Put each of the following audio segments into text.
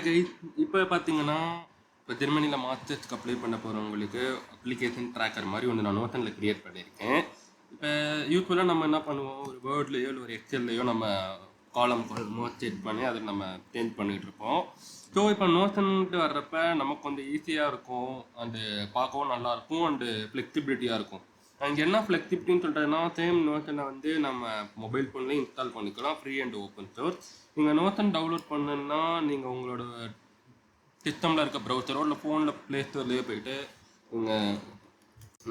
Guys, இப்போ பார்த்தீங்கன்னா இப்போ ஜெர்மனியில் மாஸ்டர்ஸ்க்கு அப்ளை பண்ண போகிறவங்களுக்கு அப்ளிகேஷன் ட்ராக்கர் மாதிரி ஒன்று நான் நோஷனில் க்ரியேட் பண்ணியிருக்கேன். இப்போ யூஸ்வலாக நம்ம என்ன பண்ணுவோம், ஒரு வேர்ட்லேயோ இல்லை ஒரு எக்ஸல்லையோ நம்ம காலம் செட் பண்ணி அதை நம்ம சேஞ்ச் பண்ணிகிட்டு இருப்போம். ஸோ இப்போ நோஷன்ட்டு வர்றப்ப நமக்கு கொஞ்சம் ஈஸியாக இருக்கும், அண்டு பார்க்கவும் நல்லாயிருக்கும், அண்டு ஃப்ளெக்சிபிலிட்டியாக இருக்கும். அங்கே என்ன ஃப்ளெக்சிபிலிட்டின்னு சொல்கிறதுனா, சேம் நோஷனை வந்து நம்ம மொபைல் ஃபோன்லேயும் இன்ஸ்டால் பண்ணிக்கலாம், ஃப்ரீ அண்ட் ஓப்பன் சோர்ஸ். நீங்கள் நோஷன் டவுன்லோட் பண்ணணுன்னா நீங்கள் உங்களோட சிஸ்டமில் இருக்க ப்ரௌசரோ இல்லை ஃபோனில் ப்ளே ஸ்டோர்லேயே போயிட்டு நீங்கள்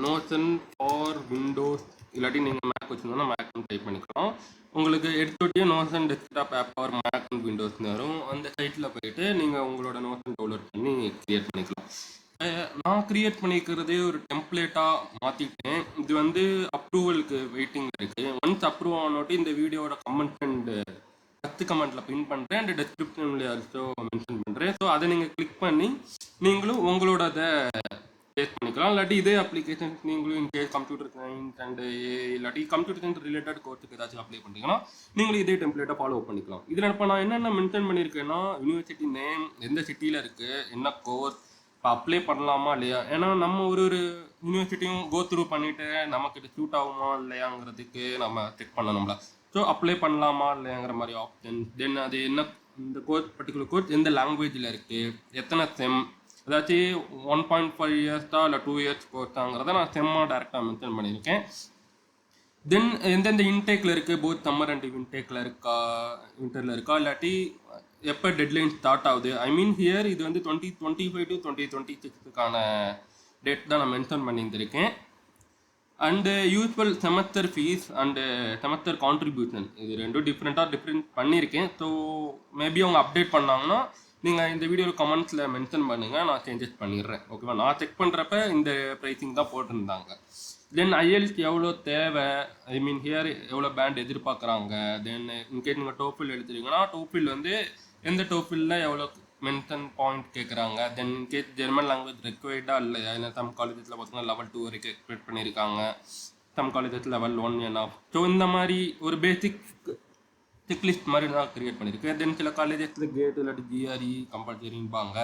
நோஷன் ஃபார் விண்டோஸ் இல்லாட்டி நீங்கள் மேக் வச்சுருந்தோன்னா மேக்னு டைப் பண்ணிக்கலாம். உங்களுக்கு எடுத்துகிட்டே notion desktop app for Mac and விண்டோஸ்னு வரும். அந்த சைட்டில் போயிட்டு நீங்கள் உங்களோட நோஷன் டவுன்லோட் பண்ணி க்ரியேட் பண்ணிக்கலாம். நான் க்ரியேட் பண்ணிக்கிறதே ஒரு டெம்ப்ளேட்டாக மாற்றிட்டேன். இது வந்து அப்ரூவலுக்கு வெயிட்டிங்கில் இருக்குது. ஒன்ஸ் அப்ரூவ் ஆனோட்டி இந்த வீடியோட கமெண்ட் அண்ட் கமெண்ட்ல பின் பண்ணுறேன் அண்ட் டெஸ்கிரிப்ஷன்ல ஆல்சோ மென்ஷன் பண்ணுறேன். ஸோ அதை நீங்கள் கிளிக் பண்ணி நீங்களும் உங்களோட அதை டேஸ்ட் பண்ணிக்கலாம். இல்லாட்டி இதே அப்ளிகேஷன் நீங்களும் இன்கேஸ் கம்ப்யூட்டர் சயின்ஸ் அண்ட் இல்லாட்டி கம்ப்யூட்டர் சயின்ஸ் ரிலேட்டட் கோர்ஸுக்கு ஏதாச்சும் அப்ளை பண்ணுறீங்கன்னா நீங்களும் இதே டெம்ப்ளேட்டை ஃபாலோ பண்ணிக்கலாம். இதில் இப்போ நான் என்னென்ன மென்ஷன் பண்ணியிருக்கேன்னா, யூனிவர்சிட்டி நேம், எந்த சிட்டியில் இருக்குது, என்ன கோர்ஸ், இப்போ அப்ளை பண்ணலாமா இல்லையா. ஏன்னா நம்ம ஒரு யூனிவர்சிட்டியும் கோ த்ரூ பண்ணிவிட்டு நமக்கு இது சூட் ஆகுமா இல்லையாங்கிறதுக்கு நம்ம செக் பண்ணணும்ல. ஸோ அப்ளை பண்ணலாமா இல்லையாங்கிற மாதிரி ஆப்ஷன். தென் அது என்ன, இந்த கோர்ஸ் பர்டிகுலர் கோர்ஸ் எந்த லாங்குவேஜில் இருக்குது, எத்தனை செம், ஏதாச்சும் 1.5 இயர்ஸா இல்லை 2 இயர்ஸ் கோர்ஸாங்கிறத நான் செம்மாக டேரெக்டாக மென்ஷன் பண்ணியிருக்கேன். தென் எந்தெந்த இன்டேக்கில் இருக்குது, போத் சம்மர் அண்ட் வின்டேக்கில் இருக்கா, வின்டரில் இருக்கா, இல்லாட்டி எப்போ டெட்லைன் ஸ்டார்ட் ஆகுது. ஐ மீன் ஹியர் இது வந்து 2025 to 2026க்கான டேட் தான் நான் மென்ஷன் பண்ணியிருந்திருக்கேன். And usual semester fees and semester contribution இது ரெண்டும் டிஃப்ரெண்ட் பண்ணியிருக்கேன். ஸோ மேபி அவங்க அப்டேட் பண்ணாங்கன்னா நீங்கள் இந்த வீடியோவில் கமெண்ட்ஸில் மென்ஷன் பண்ணுங்கள், நான் சேஞ்சஸ் பண்ணிடுறேன். ஓகேவா. நான் செக் பண்ணுறப்ப இந்த ப்ரைஸிங் தான் போட்டிருந்தாங்க. தென் ஐஎல்ஸ் எவ்வளோ தேவை, ஐ மீன் ஹியர் எவ்வளோ பேண்ட் எதிர்பார்க்குறாங்க. தென் இன்கேஸ் நீங்கள் டோஃபில் எடுத்துட்டீங்கன்னா டோஃபில் வந்து எந்த டோஃபிலில் எவ்வளோ மென்ஷன் பாயிண்ட் கேட்குறாங்க. தென் இன்கேஸ் ஜெர்மன் லாங்குவேஜ் ரெக்வயர்டாக இல்லையா, இல்லை சம் காலேஜஸில் பார்த்தீங்கன்னா லெவல் 2 வரைக்கும் எக்ஸ்பெக்ட் பண்ணியிருக்காங்க, சம் காலேஜஸ் லெவல் 1 என்ன. ஸோ இந்த மாதிரி ஒரு பேசிக் செக்லிஸ்ட் மாதிரி தான் க்ரியேட் பண்ணியிருக்கேன். தென் சில காலேஜஸில் கேட் இல்லாட்டி ஜிஆர்இ கம்பல்சரின்பாங்க.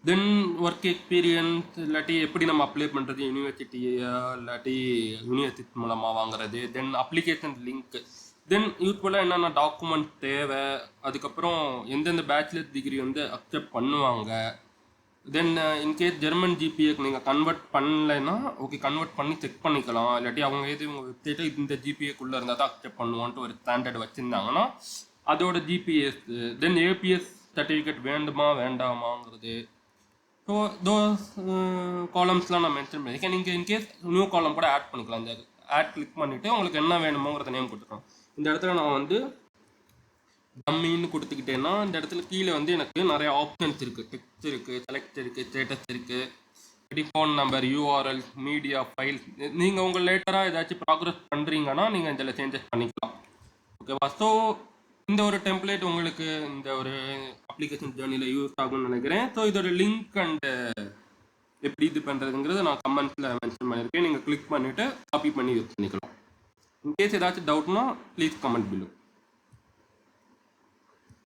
தென் ஒர்க் எக்ஸ்பீரியன்ஸ் இல்லாட்டி எப்படி நம்ம அப்ளை பண்ணுறது, யூனிவர்சிட்டியா இல்லாட்டி யூனிவர்சிட்டி மூலமாக வாங்குறது. தென் அப்ளிகேஷன் லிங்க். தென் யூஸ்வலாக என்னென்ன டாக்குமெண்ட் தேவை, அதுக்கப்புறம் எந்தெந்த பேச்சுலர் டிகிரி வந்து அக்செப்ட் பண்ணுவாங்க. தென் இன்கேஸ் ஜெர்மன் ஜிபிஏக்கு நீங்கள் கன்வெர்ட் பண்ணலைன்னா ஓகே, கன்வெர்ட் பண்ணி செக் பண்ணிக்கலாம். இல்லாட்டி அவங்க எது உங்கள் வெப்சைட்டை இந்த ஜிபிஏக்குள்ளே இருந்தால் தான் அக்செப்ட் பண்ணுவான்ட்டு ஒரு ஸ்டாண்டர்ட் வச்சுருந்தாங்கன்னா அதோட ஜிபிஎஸ். தென் ஏபிஎஸ் சர்டிஃபிகேட் வேண்டுமா வேண்டாமாங்கிறது. ஸோ தோஸ் காலம்ஸ்லாம் நான் மென்ஷன் பண்ணியிருக்கேன். நீங்கள் இன்கேஸ் நியூ காலம் கூட ஆட் பண்ணிக்கலாம். இந்த ஆட் கிளிக் பண்ணிவிட்டு உங்களுக்கு என்ன வேணுமோங்கிறத நேம் கொடுத்துருக்கோம். இந்த இடத்துல நான் வந்து டம்மின்னு கொடுத்துக்கிட்டேன்னா இந்த இடத்துல கீழே வந்து எனக்கு நிறைய ஆப்ஷன்ஸ் இருக்குது. டெக்ஸ்ட் இருக்குது, செலக்ட் இருக்குது, ஸ்டேட்டஸ் இருக்குது, phone number, URL, media file. நீங்கள் உங்கள் லேட்டராக ஏதாச்சும் ப்ராக்ரஸ் பண்ணுறீங்கன்னா நீங்கள் இதில் சேஞ்சஸ் பண்ணிக்கலாம். ஓகேவா. ஸோ இந்த ஒரு டெம்ப்ளேட் உங்களுக்கு இந்த ஒரு அப்ளிகேஷன் ஜேர்னியில் யூஸ் ஆகும்னு நினைக்கிறேன். ஸோ இதோட லிங்க் அண்டு எப்படி இது பண்ணுறதுங்கிறது நான் கமெண்ட்ஸில் மென்ஷன் பண்ணியிருக்கேன். நீங்கள் கிளிக் பண்ணிவிட்டு காப்பி பண்ணி யூஸ் பண்ணிக்கலாம். இன்கேஸ் ஏதாச்சும் டவுட்னா ப்ளீஸ் கமெண்ட் பிலோ.